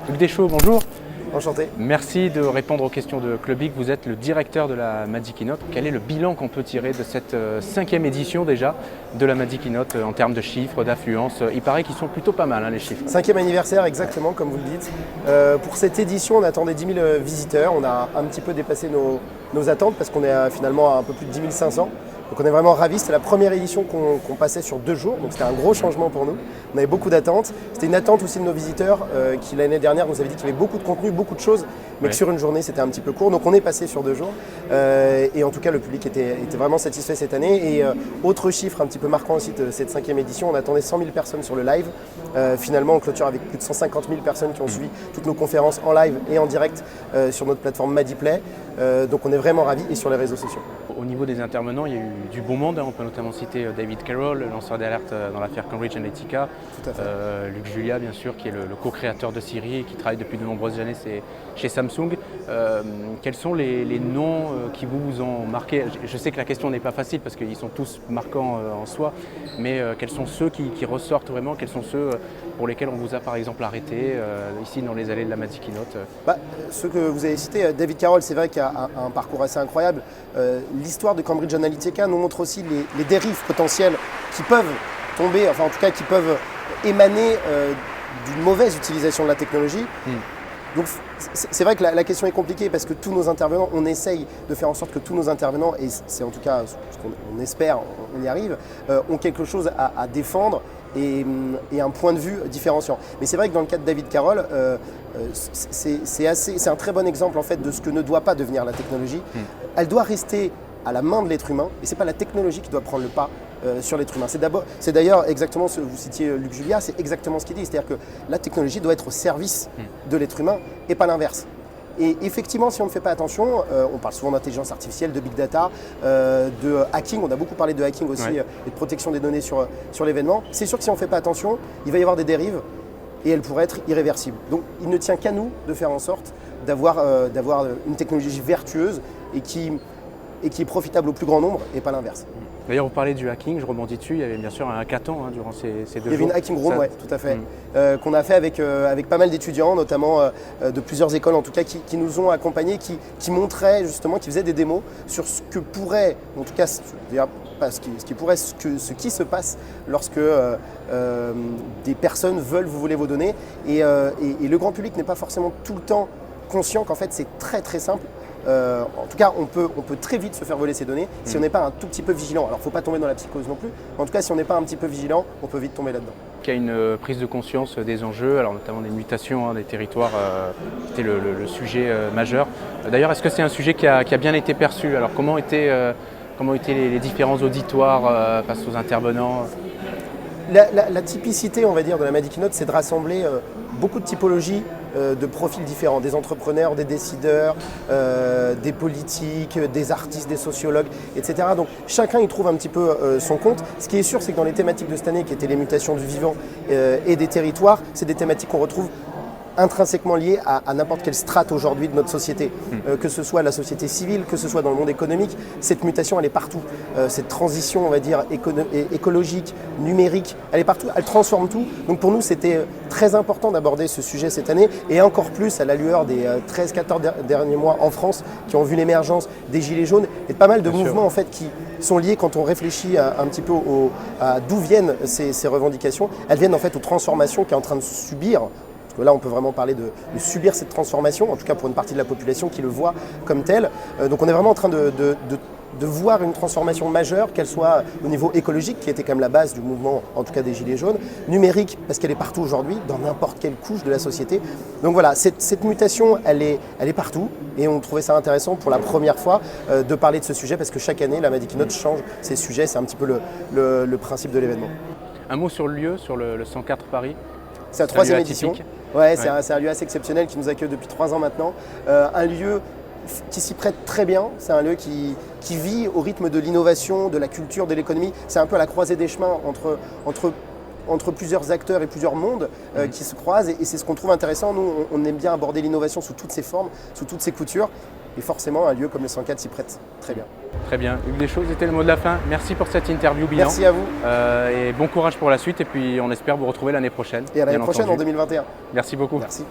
Hugues Deschaux, bonjour. Enchanté. Merci de répondre aux questions de Clubic. Vous êtes le directeur de la Magic Keynote. Quel est le bilan qu'on peut tirer de cette 5e édition déjà de la Magic Keynote en termes de chiffres, d'affluence? Il paraît qu'ils sont plutôt pas mal, les chiffres. 5e anniversaire, exactement, comme vous le dites. Pour cette édition, on attendait 10 000 visiteurs. On a un petit peu dépassé nos attentes parce qu'on est finalement à un peu plus de 10 500. Donc on est vraiment ravis. C'était la première édition qu'on passait sur 2 jours, donc c'était un gros changement pour nous. On avait beaucoup d'attentes. C'était une attente aussi de nos visiteurs qui l'année dernière nous avaient dit qu'il y avait beaucoup de contenu, beaucoup de choses, mais que sur une journée c'était un petit peu court. Donc on est passé sur 2 jours et en tout cas le public était vraiment satisfait cette année. Et autre chiffre un petit peu marquant aussi de cette 5e édition, on attendait 100 000 personnes sur le live. Finalement on clôture avec plus de 150 000 personnes qui ont suivi toutes nos conférences en live et en direct sur notre plateforme Madiplay. Donc on est vraiment ravis et sur les réseaux sociaux. Au niveau des intervenants, il y a eu du beau monde. On peut notamment citer David Carroll, le lanceur d'alerte dans l'affaire Cambridge Analytica. Tout à fait. Luc Julia, bien sûr, qui est le co-créateur de Siri et qui travaille depuis de nombreuses années chez Samsung. Quels sont les noms qui vous ont marqué? Je sais que la question n'est pas facile parce qu'ils sont tous marquants en soi, mais quels sont ceux qui ressortent vraiment? Quels sont ceux pour lesquels on vous a par exemple arrêté ici dans les allées de la Magic Keynote? Ceux que vous avez cités, David Carroll, c'est vrai qu'il a un parcours assez incroyable. L'histoire de Cambridge Analytica nous montre aussi les dérives potentielles qui peuvent tomber, enfin en tout cas qui peuvent émaner d'une mauvaise utilisation de la technologie. Donc c'est vrai que la question est compliquée parce que tous nos intervenants, on essaye de faire en sorte que tous nos intervenants, et c'est en tout cas ce qu'on espère, on y arrive, ont quelque chose à défendre et un point de vue différenciant. Mais c'est vrai que dans le cas de David Carroll, c'est un très bon exemple en fait de ce que ne doit pas devenir la technologie. Elle doit rester à la main de l'être humain et c'est pas la technologie qui doit prendre le pas sur l'être humain. C'est d'ailleurs exactement ce que vous citiez Luc Julia, c'est exactement ce qu'il dit, c'est-à-dire que la technologie doit être au service de l'être humain et pas l'inverse. Et effectivement, si on ne fait pas attention, on parle souvent d'intelligence artificielle, de big data, de hacking, on a beaucoup parlé de hacking aussi et de protection des données sur l'événement. C'est sûr que si on ne fait pas attention, il va y avoir des dérives et elles pourraient être irréversibles. Donc il ne tient qu'à nous de faire en sorte d'avoir une technologie vertueuse et qui est profitable au plus grand nombre et pas l'inverse. D'ailleurs, vous parlez du hacking, je rebondis dessus, il y avait bien sûr un hackathon durant ces 2 jours. Il y avait une hacking room, oui, tout à fait, qu'on a fait avec pas mal d'étudiants, notamment de plusieurs écoles en tout cas, qui nous ont accompagnés, qui montraient justement, qui faisaient des démos sur ce que pourrait, en tout cas, pas ce qui se passe lorsque des personnes vous voler vos données. Et le grand public n'est pas forcément tout le temps conscient qu'en fait c'est très très simple. En tout cas, on peut très vite se faire voler ses données si on n'est pas un tout petit peu vigilant. Alors, il ne faut pas tomber dans la psychose non plus. En tout cas, si on n'est pas un petit peu vigilant, on peut vite tomber là-dedans. Il y a une prise de conscience des enjeux, alors notamment des mutations des territoires, c'était le sujet majeur. D'ailleurs, est-ce que c'est un sujet qui a bien été perçu? Alors, comment étaient les différents auditoires face aux intervenants? La typicité, on va dire, de la Magic Keynote, c'est de rassembler beaucoup de typologies de profils différents, des entrepreneurs, des décideurs, des politiques, des artistes, des sociologues, etc. Donc chacun y trouve un petit peu son compte. Ce qui est sûr, c'est que dans les thématiques de cette année, qui étaient les mutations du vivant et des territoires, c'est des thématiques qu'on retrouve intrinsèquement liées à n'importe quelle strate aujourd'hui de notre société, que ce soit la société civile, que ce soit dans le monde économique, cette mutation elle est partout. Cette transition on va dire écologique, numérique, elle est partout, elle transforme tout. Donc pour nous c'était très important d'aborder ce sujet cette année et encore plus à la lueur des 13-14 derniers mois en France qui ont vu l'émergence des gilets jaunes et de pas mal de mouvements en fait qui sont liés quand on réfléchit un petit peu à d'où viennent ces revendications. Elles viennent en fait aux transformations qu'est en train de subir. Parce que là, on peut vraiment parler de subir cette transformation, en tout cas pour une partie de la population qui le voit comme telle. Donc on est vraiment en train de voir une transformation majeure, qu'elle soit au niveau écologique, qui était quand même la base du mouvement, en tout cas des Gilets jaunes, numérique, parce qu'elle est partout aujourd'hui, dans n'importe quelle couche de la société. Donc voilà, cette mutation, elle est partout, et on trouvait ça intéressant pour la première fois de parler de ce sujet, parce que chaque année, la Magic Keynote change ses sujets, c'est un petit peu le principe de l'événement. Un mot sur le lieu, sur le 104 Paris. C'est la 3e édition. Ouais, c'est un lieu assez exceptionnel qui nous accueille depuis 3 ans maintenant. Un lieu qui s'y prête très bien. C'est un lieu qui vit au rythme de l'innovation, de la culture, de l'économie. C'est un peu à la croisée des chemins entre plusieurs acteurs et plusieurs mondes qui se croisent. Et c'est ce qu'on trouve intéressant. Nous, on aime bien aborder l'innovation sous toutes ses formes, sous toutes ses coutures. Et forcément, un lieu comme le 104 s'y prête très bien. Très bien. Hugues Deschaux, c'était le mot de la fin. Merci pour cette interview bilan. Merci à vous. Et bon courage pour la suite. Et puis, on espère vous retrouver l'année prochaine. Et à l'année prochaine, en 2021. Merci beaucoup. Merci.